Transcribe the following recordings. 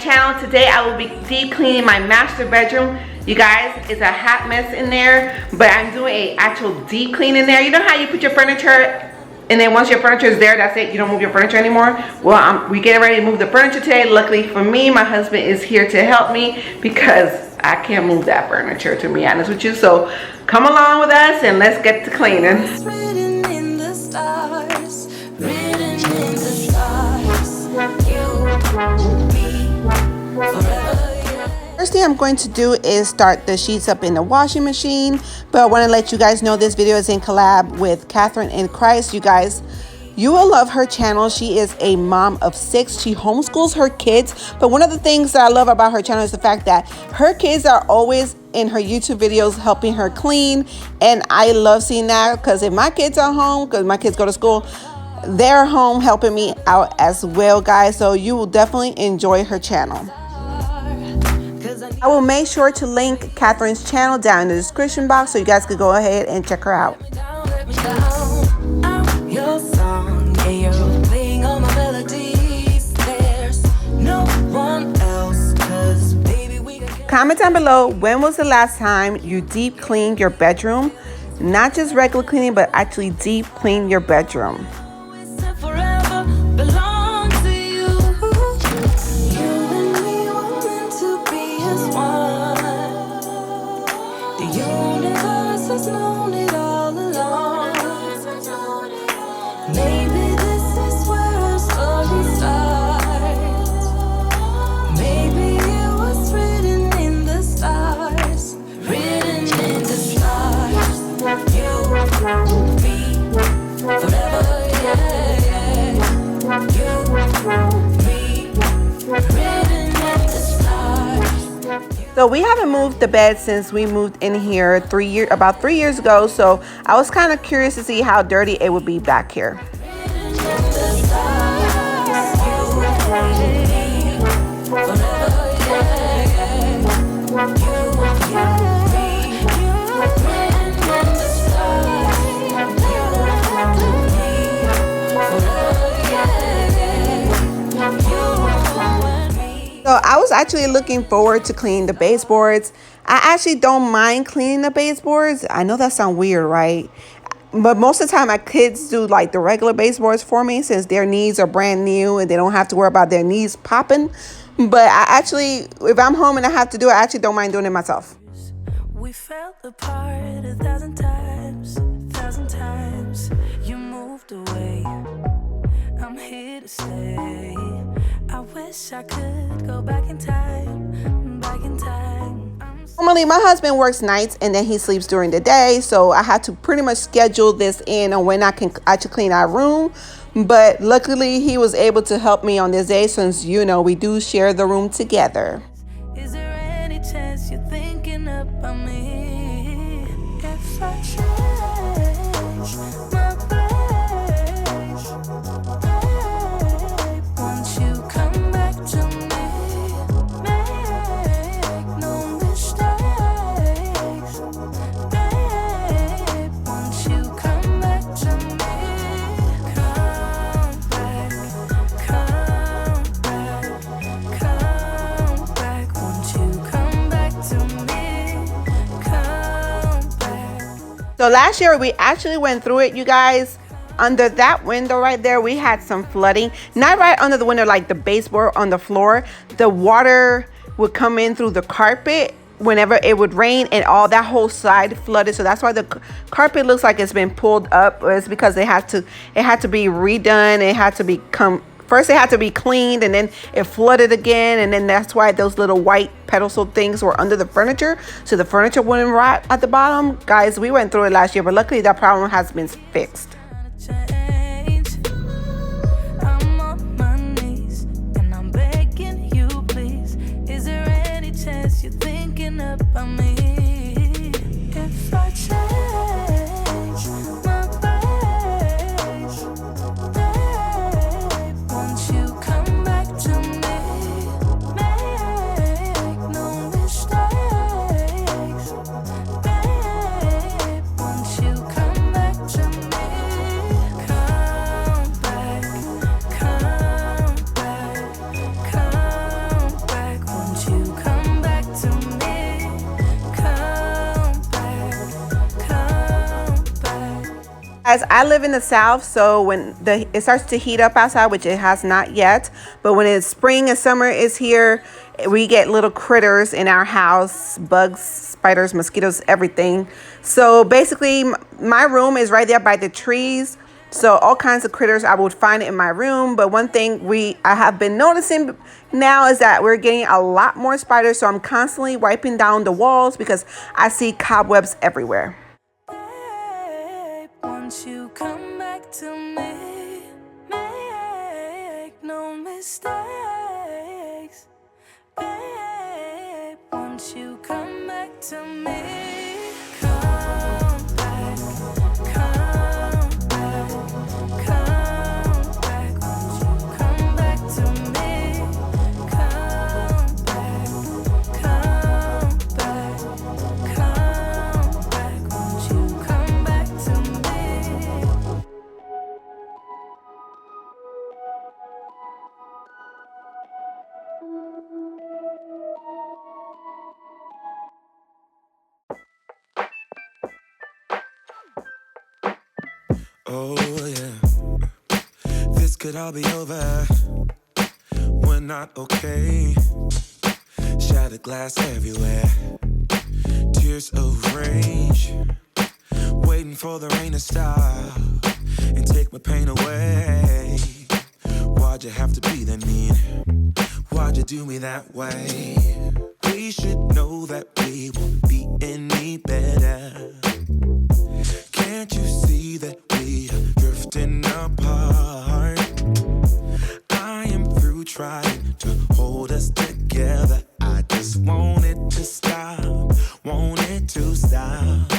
channel. Today I will be deep cleaning my master bedroom. You guys, it's a hot mess in there, but I'm doing a actual deep clean in there. You know how you put your furniture and then once your furniture is there, that's it, you don't move your furniture anymore? Well, we getting ready to move the furniture today. Luckily for me, my husband is here to help me because I can't move that furniture, to be honest with you. So come along with us and let's get to cleaning. First thing I'm going to do is start the sheets up in the washing machine, but I want to let you guys know this video is in collab with Catherine in Christ. You guys, you will love her channel. She is a mom of 6. She homeschools her kids, but one of the things that I love about her channel is the fact that her kids are always in her YouTube videos helping her clean, and I love seeing that because if my kids are home, because my kids go to school, they're home helping me out as well, guys. So you will definitely enjoy her channel. I will make sure to link Catherine's channel down in the description box so you guys can go ahead and check her out. Comment down below, when was the last time you deep cleaned your bedroom? Not just regular cleaning, but actually deep clean your bedroom. So we haven't moved the bed since we moved in here about 3 years ago. So I was kind of curious to see how dirty it would be back here. So I was actually looking forward to cleaning the baseboards. I actually don't mind cleaning the baseboards. I know that sounds weird, right? But most of the time my kids do like the regular baseboards for me since their knees are brand new and they don't have to worry about their knees popping. But I actually, if I'm home and I have to do it, I actually don't mind doing it myself. We fell apart 1,000 times, 1,000 times. You moved away. I'm here to stay. I wish I could go back in time, back in time. Normally my husband works nights and then he sleeps during the day, so I had to pretty much schedule this in on when I can actually clean our room. But luckily he was able to help me on this day since, you know, we do share the room together. Is there any chance you're thinking about me? If I change my ways, won't you come back to me? Make no mistakes, babe. Won't you come back to me? Come back, come back, come back. Won't you come back to me? Come back. So last year we actually went through it, you guys. Under that window right there, we had some flooding. Not right under the window, like the baseboard on the floor. The water would come in through the carpet whenever it would rain, and all that whole side flooded. So that's why the carpet looks like it's been pulled up. It's because it had to be redone. It had to become, first it had to be cleaned, and then it flooded again, and then that's why those little white pedestal things were under the furniture, so the furniture wouldn't rot at the bottom. Guys, we went through it last year, but luckily that problem has been fixed. I'm on my knees and I'm begging you, please. Is there any chance you're thinking about me? If I change my ways, babe, won't you come back to me? Make no mistakes, babe. Won't you come back to me? Guys, I live in the South, so when it starts to heat up outside, which it has not yet, but when it's spring and summer is here, we get little critters in our house, bugs, spiders, mosquitoes, everything. So basically, my room is right there by the trees. So all kinds of critters I would find in my room. But one thing I have been noticing now is that we're getting a lot more spiders. So I'm constantly wiping down the walls because I see cobwebs everywhere. Once you come back to me, make no mistakes. Babe, once you come back to me, come back, come back, come back. Once you come back to me, come back, come back, come back. Once you come back to me. Oh yeah, this could all be over. We're not okay. Shattered glass everywhere. Tears of rage. Waiting for the rain to stop and take my pain away. Why'd you have to be that mean? Why'd you do me that way? We should know that we won't be any better. Can't you see that we are drifting apart? I am through trying to hold us together. I just want it to stop, want it to stop.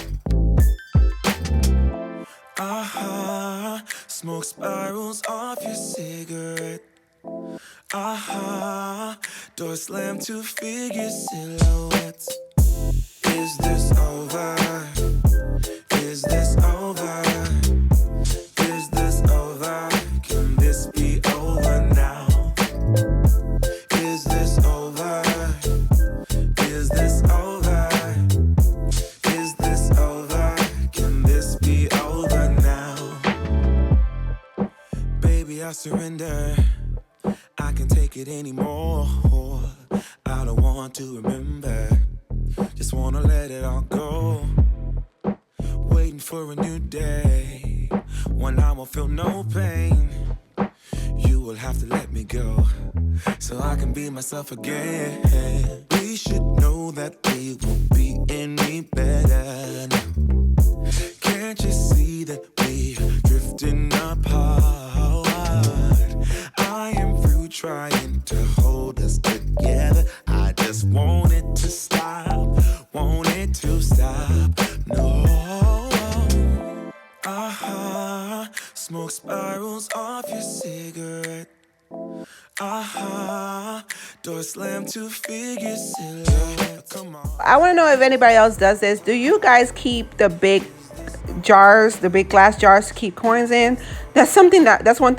Smoke spirals off your cigarette. Door slammed to figure silhouettes. Is this over? Is this over? Is this over? Can this be over now? Is this over? Is this over? Is this over? Can this be over now? Baby, I surrender. I can't take it anymore. I don't want to remember. Just wanna let it all go. Waiting for a new day when I won't feel no pain. You will have to let me go so I can be myself again. We should know that we won't be any better now. Can't you see that we are drifting apart? I am through trying to hold us together. I just want it to stop, want it to stop. No. Smoke spirals off your cigarette. Door slammed to figure silhouette. Come on. I want to know if anybody else does this. Do you guys keep the big jars, the big glass jars to keep coins in? That's one thing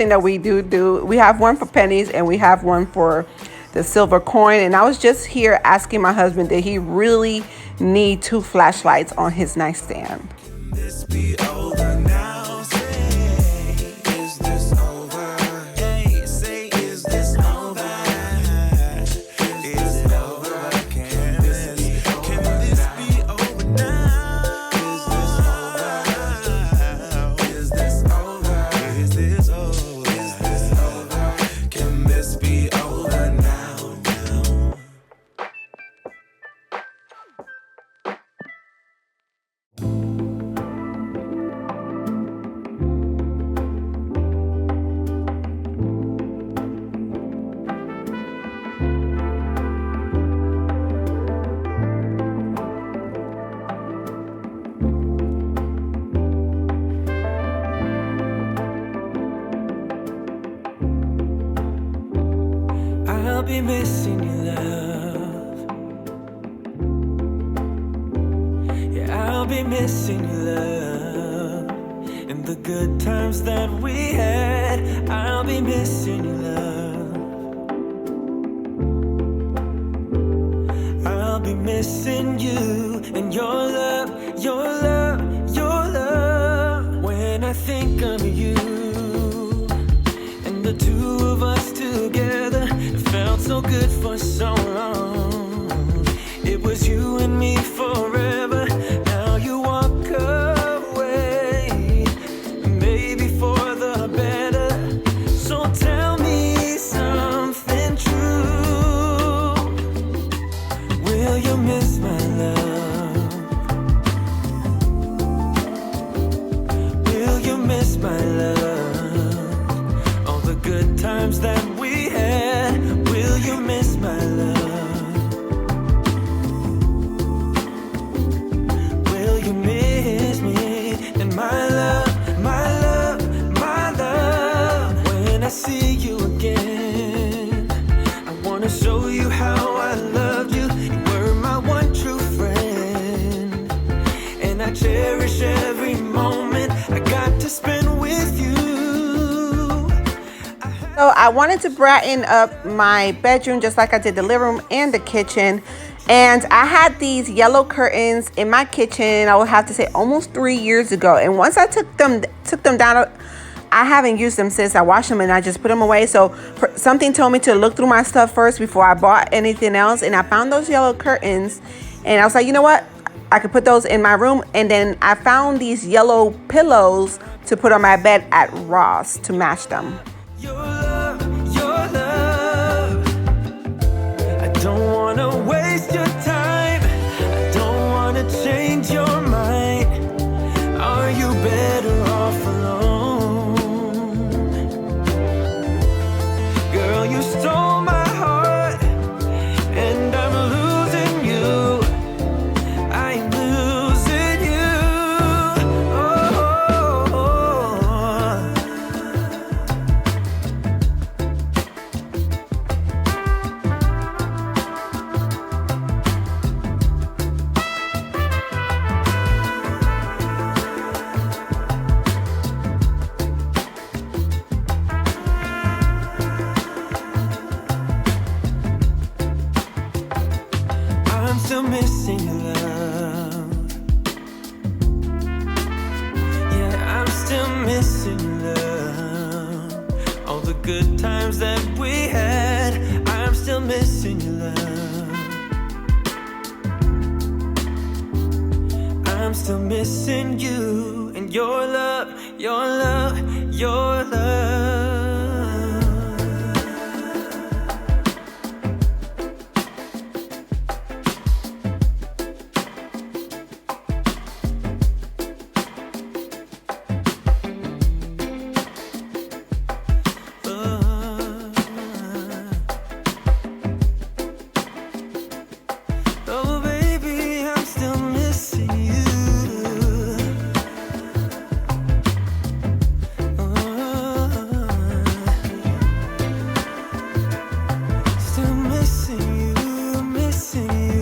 that we do. We have one for pennies and we have one for the silver coin. And I was just here asking my husband, did he really need 2 flashlights on his nightstand? Can this be over now? Say, is this over? Hey, say, is this over? Is it over? Can this be over now? Is this over? Is this over? Is this over? Is this over? Can this be over now? I'll be missing you, love. Yeah, I'll be missing you, love. And the good times that we had, I'll be missing you, love. I'll be missing you and your love, your love, your love. When I think think of you, and the two of us together. It felt so good for so long. It was you and me forever. Now you walk away, maybe for the better. So tell me something true. Will you miss my love? Will you miss my love? All the good times that we had. Will you miss my love? Will you miss me and my love, my love, my love? When I see you again, I wanna show you how I loved you. You were my one true friend, and I cherish every moment I got to spend with you. So I wanted to brighten up my bedroom just like I did the living room and the kitchen. And I had these yellow curtains in my kitchen, I would have to say almost 3 years ago. And once I took them down, I haven't used them since. I washed them and I just put them away. So something told me to look through my stuff first before I bought anything else. And I found those yellow curtains and I was like, you know what? I could put those in my room. And then I found these yellow pillows to put on my bed at Ross to match them. Your love, your love. I don't wanna waste your time. I don't wanna change your mind. Are you better off alone? Girl, you stole my heart, and I'm losing you. I'm losing you. I'm still missing your love. Yeah, I'm still missing your love. All the good times that we had. I'm still missing your love. I'm still missing you and your love, your love, your love. Oh baby, I'm still missing you. Still missing you, missing you.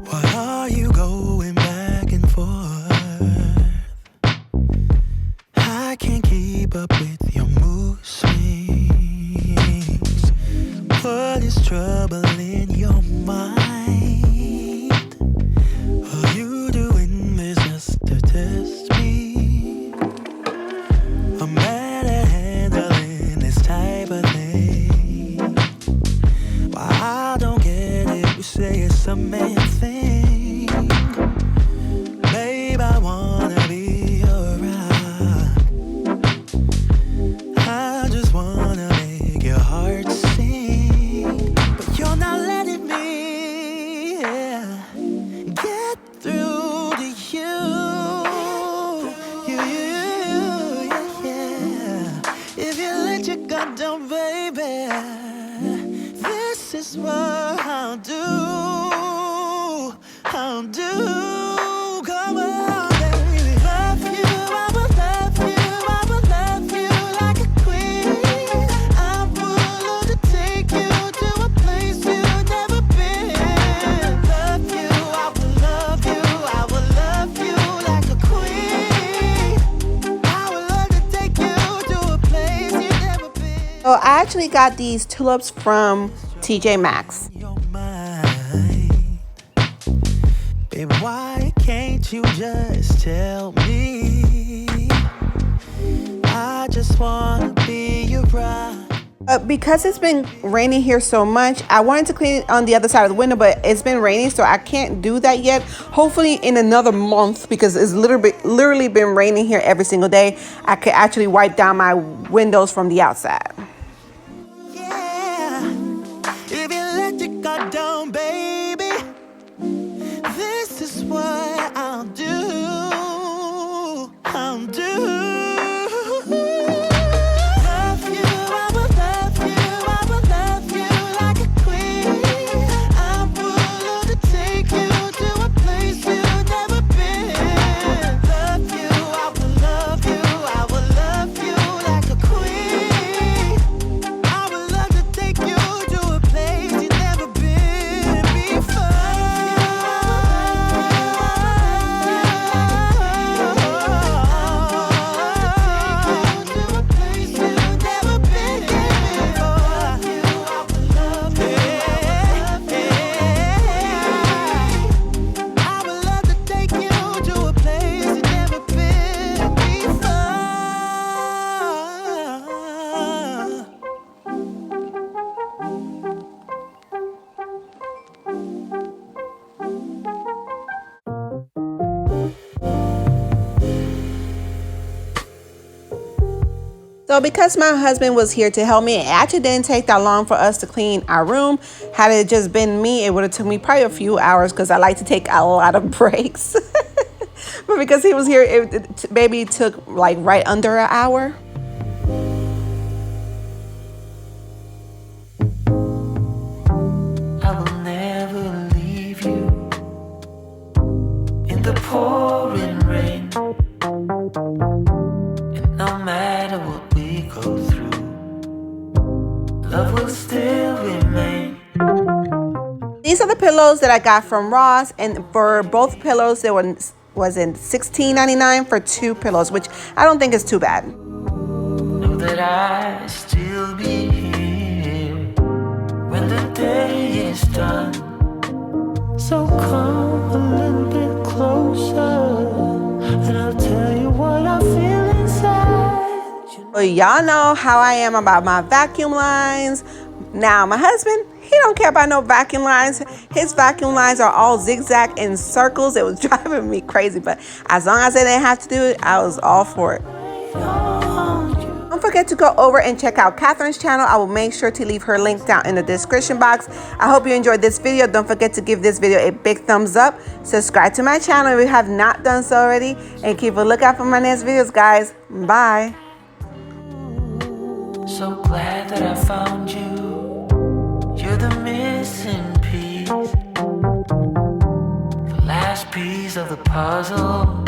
Why are you going back and forth? I can't keep up with your mood swings. What is troubling your mind? Are you doing this just to test me? I'm bad at handling this type of thing. Why I don't get it, you say it's a man thing. Babe, I wanna be your rock. I just wanna make your heart sing. But you're not letting me get through to you. If you let your guard down, baby, this is what I'll do. I'll do. Come on, baby. Love you, I will love you, I will love you like a queen. I will love to take you to a place you've never been. Love you, I will love you, I will love you like a queen. I will love to take you to a place you've never been. So I actually got these tulips from TJ Maxx. Your mind. Baby, why can't you just tell me? I just wanna be your bride. Because it's been raining here so much, I wanted to clean it on the other side of the window, but it's been raining, so I can't do that yet. Hopefully in another month, because it's literally been raining here every single day, I could actually wipe down my windows from the outside. Yeah, if you let your guard down, baby, this is what I'll do. I'll do. Love you, I will love you, I will love you like a queen. I will love to take you to a place you've never been. Love you, I will love you, I will love you like a queen. I would love to take you to a place you've never been before. To a place you've never been before. I would love to take you to a place you've never been before. So because my husband was here to help me, it actually didn't take that long for us to clean our room. Had it just been me, it would have took me probably a few hours because I like to take a lot of breaks. But because he was here, it maybe took like right under an hour. I will never leave you in the pouring rain. And no matter what we go through, love will still remain. These are the pillows that I got from Ross, and for both pillows, there was in $16.99 for 2 pillows, which I don't think is too bad. Know that I still be here when the day is done. So come a little bit closer, and I'll tell you what I feel inside. Well, y'all know how I am about my vacuum lines. Now, my husband, he don't care about no vacuum lines. His vacuum lines are all zigzag in circles. It was driving me crazy, but as long as I didn't have to do it, I was all for it. Don't forget to go over and check out Catherine's channel. I will make sure to leave her link down in the description box. I hope you enjoyed this video. Don't forget to give this video a big thumbs up. Subscribe to my channel if you have not done so already. And keep a lookout for my next videos, guys. Bye. So glad that I found you. You're the missing piece, the last piece of the puzzle.